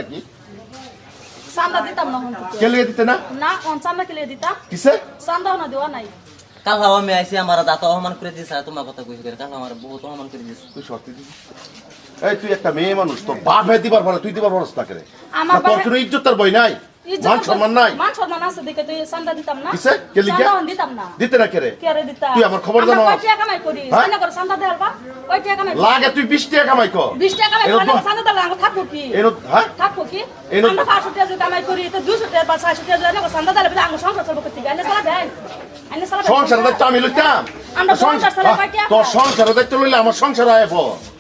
কি চান্দা দিতাম না হন কে লিয়ে দিতে না না কোন চান্দা কে লিয়ে দিতা কিসে চান্দা না দেওয়া নাই কাল হাওয়া আমি আইছি আমার দাঁত অপমান করে দিয়েছে তোমার কথা কইছি করে কাল আমার বহুত অপমান করে দিয়েছে তুই সত্যি দিস এই তুই একটা মেয়ে মানুষ তোর বাপ হয়ে দিবার বলে তুই দিবার বলস না করে আমার তোর কোনো ইজ্জত তার বই নাই মান সম্মান নাই মান সম্মান আছে দেখে তুই চান্দা দিতাম না কিসে কে লিখে চান্দা দিতাম না দিতে না কে রে কে রে দিতা তুই আমার খবর জানো কয় টাকা কামাই করি চান্দা করে চান্দা দেলবা কয় টাকা কামাই লাগে তুই 20 টাকা কামাই কর 20 টাকা কামাই করে চান্দা দেলা আঙ্গ থাকবো কি এনো হ্যাঁ থাকবো কি এনো- আমরা 500 টাকা কামাই করি তো 200 টাকা বা 600 টাকা জানা চান্দা দেলা বলে আঙ্গ সংসার চলবো করতে গাইলে সারা দেন আইনে সারা সংসার দেখতে আমি লইতাম আমরা সংসার চালাই কয় টাকা তোর সংসার দেখতে লইলে আমার সংসার আইব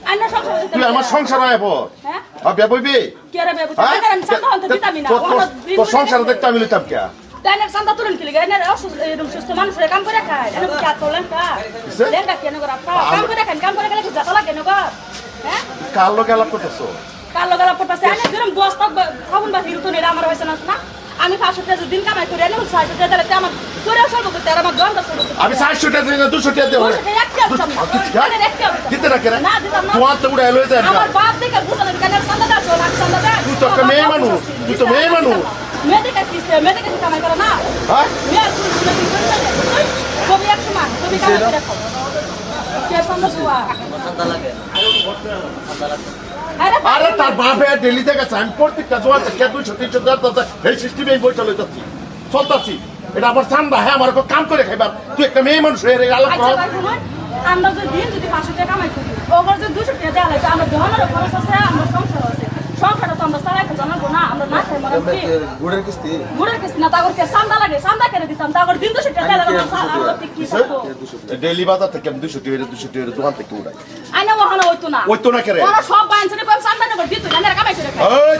আইনে সংসার দিতে তুই আমার সংসার আইব হ্যাঁ আবে বইবি কে রে বেবু হ্যাঁ? টাকা চান্দা হন তো দিতামই না তোর সংসার দেখতে আমি লইতাম কে তাইনে চান্দা তুলেন কি লাগে এনে এরকম সুস্থ মানুষের কাম করে খায় এনে কি আত তোলেন কা লেঙ্গা কেন করে কাম করে খান কাম করে গেলে কি জাতা লাগে নগর হ্যাঁ কার লগে আলাপ করতেছ কালো গলা পড়তাছে এনে যেরকম বস্তা খাবুন বা হিরুতো নেরা আমার হইছে না আমি 500 টাকা দিন কামাই করে এনে 600 টাকা দিলে আমার করে সব করতে আর আমার দন্ড শুরু করতে আমি 400 টাকা দিই না 200 টাকা দেব দিতে না কেরে না দিতাম না তোমার তো উড়ে লই যায় আমার বাপ দেখে বুঝালেন কেন চান্দা দাও না চান্দা দাও তুই তো একটা মেয়ে মানুষ তুই তো মেয়ে মানুষ মেয়েদের কিস্তে মেয়েদের কাছে কামাই করে না হ্যাঁ মেয়ে কবি এক সমান কবি কামাই করে খাও কে চান্দা দুয়া ঠান্ডা লাগে ঠান্ডা লাগে আরে তার বাপে দিল্লি থেকে আমি প্রত্যেকটা জোয়ার থেকে 200 300 টাকা এই সিস্টেমে বইটা লইতাছি চলতাছি এটা আমার চান্দা হ্যাঁ আমার কাম করে খাইবার তুই একটা মেয়ে মানুষ হয়ে আলাপ আচ্ছা কর ভাই শুনুন আমরা যদি 500 টাকা কামাই করি ওগর যদি 200 টাকা দেওয়া লাগে আমরা দহনের খরচ আছে আমরা সংসার আছে সংসারটা তো আমরা চালাইতে জানাবো না আমরা না খাই মারা কি গুড়ের কিস্তি গুড়ের কিস্তি না তাগর কে চান্দা লাগে চান্দা কেন দিতাম তাগর দিন 200 টাকা দেওয়া লাগে আমরা কি করব ডেইলি বাজার থেকে আমি 200 টাকা দোকান থেকে উড়াই আইনা ওখানে হইতো না ওইতো না কেরে ওরা সব বাইনছনে কম চান্দা নেব দিত না কামাই করে খায় এই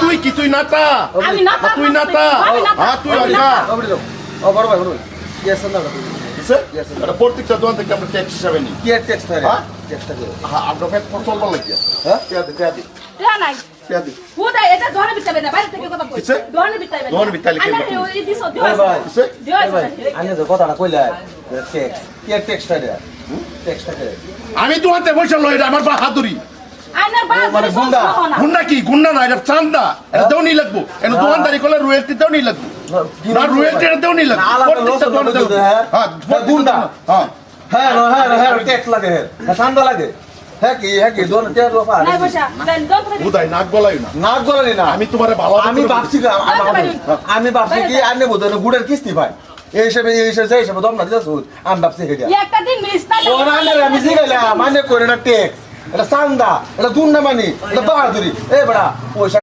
তুই কি তুই নাতা আমি নাতা তুই নাতা হ্যাঁ তুই না ওবড়ি দাও ও বড় ভাই বড় কি আছে না কিসে এটা প্রত্যেকটা দোকান থেকে আমরা ট্যাক্স হিসাবে নিই কি আর ট্যাক্স থাকে হ্যাঁ? ট্যাক্সটা কি হ্যাঁ আমরা ফেট চলবার লাগিয়া হ্যাঁ পেয়া দে তে নাই পেয়া দে কোথায় এটা দহনে বিটাবে না বাইরে থেকে কথা কই কিসে? দহনে বিটাবে দহনে বিটাইলে কি আইনা করবো? এই দিছো দিও ওই ভাই, কিসে? দিও ভাই আমি তো কথাটা কইলা ট্যাক্স কি আর ট্যাক্সটা দেয়া ট্যাক্সটা কে আমি দোকানতে বসে লই এটা আমার বাহাদুরি আইনার বাদ মানে গুন্ডা। গুন্ডা কি গুন্ডা না এটা চান্দা এটা দেওনি লাগবো এটা দোকানদারি করলে রয়্যালটি দেওনি লাগবো না রয়্যালটি এটা দেওনি লাগবো না, আলাদা প্রত্যেকটা লস দোকানে হবে তো, দেবো। হ্যাঁ। হ্যাঁ হ্যাঁ, গুন্ডা। হ্যাঁ হ্যাঁ ট্যাক্স লাগে হ্যাঁ ঠান্ডা লাগে হ্যাঁ কি দোন তেল রফা নাই বসা দেন দন করে উদয় নাক গলাই না নাক গলানি না আমি তোমারে ভালো আমি ভাবছি কি, আমি ভাবছি কি আনে বোধ গুড়ের কিস্তি ভাই এই হিসেবে দম না দিতেছ আমি ভাবছি হেডিয়া একটা দিন মিস না ও না আমি জিগাইলাম মানে করে না ট্যাক্স এটা চান্দা এটা দুর্না মানি এটা বাহাদুরি এ বড়া পয়সা